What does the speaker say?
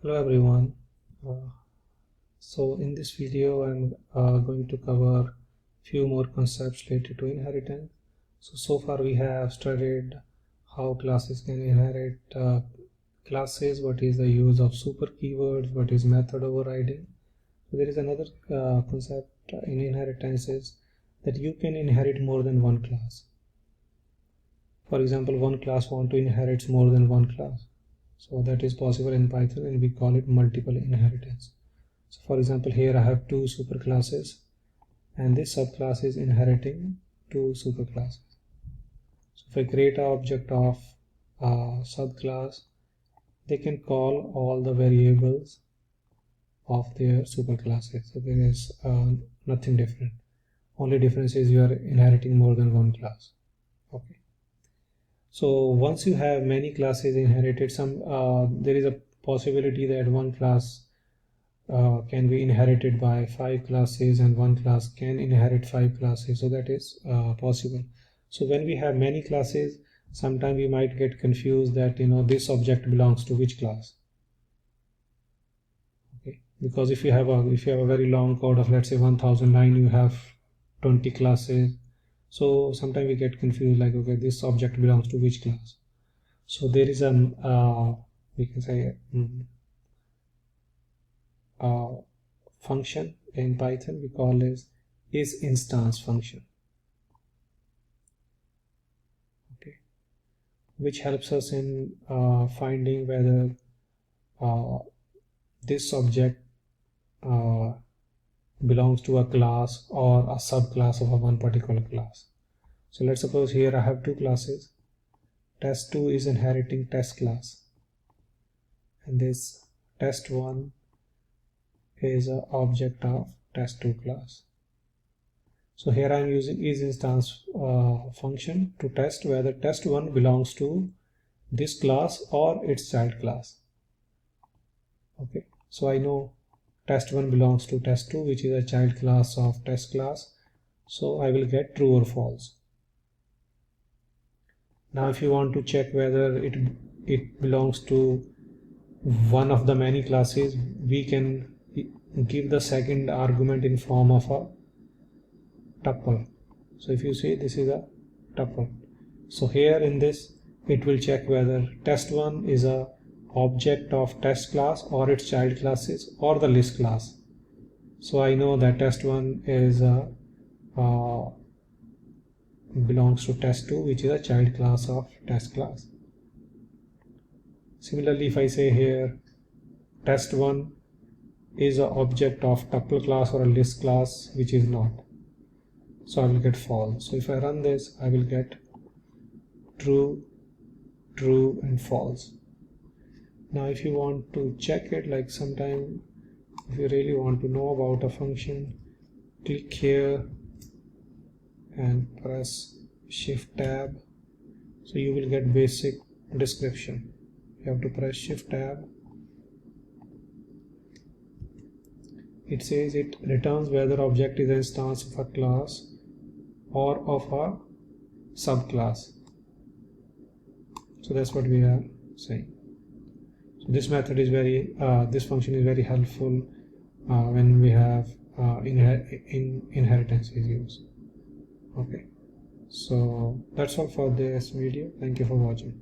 Hello everyone. So in this video I'm going to cover few more concepts related to inheritance. So far we have studied how classes can inherit classes, what is the use of super keywords, what is method overriding. So there is another concept in inheritance is that you can inherit more than one class. For example, one class want to inherit more than one class. So that is possible in Python and we call it multiple inheritance. So for example, here I have two superclasses and this subclass is inheriting two superclasses. So if I create an object of a subclass, they can call all the variables of their superclasses. So there is nothing different. Only difference is you are inheriting more than one class. Okay. So once you have many classes inherited, there is a possibility that one class can be inherited by 5 classes and one class can inherit 5 classes. So that is possible. So when we have many classes, sometimes we might get confused that this object belongs to which class. Okay, because if you have a very long code of, let's say, 1000 line, you have 20 classes. So sometimes we get confused, like, okay, this object belongs to which class. So there is we can say function in Python we call as isInstance function. Okay, which helps us in finding whether this object belongs to a class or a subclass of one particular class. So let's suppose here I have two classes. Test2 is inheriting test class and this test1 is an object of test2 class. So here I am using isInstance function to test whether test1 belongs to this class or its child class. Okay, so I know test1 belongs to test2, which is a child class of test class. So I will get true or false. Now if you want to check whether it belongs to one of the many classes, we can give the second argument in form of a tuple. So if you see, this is a tuple. So here in this, it will check whether test1 is a object of test class or its child classes or the list class. So I know that test1 is belongs to test2, which is a child class of test class. Similarly, if I say here test1 is an object of tuple class or a list class, which is not, so I will get false. So if I run this, I will get true, true and false. Now if you want to check it, like sometime if you really want to know about a function, click here and press shift tab. So you will get basic description. You have to press shift tab. It says it returns whether object is an instance of a class or of a subclass. So that's what we are saying. So this method is this function is very helpful when we have inheritance is used. Okay, so that's all for this video. Thank you for watching.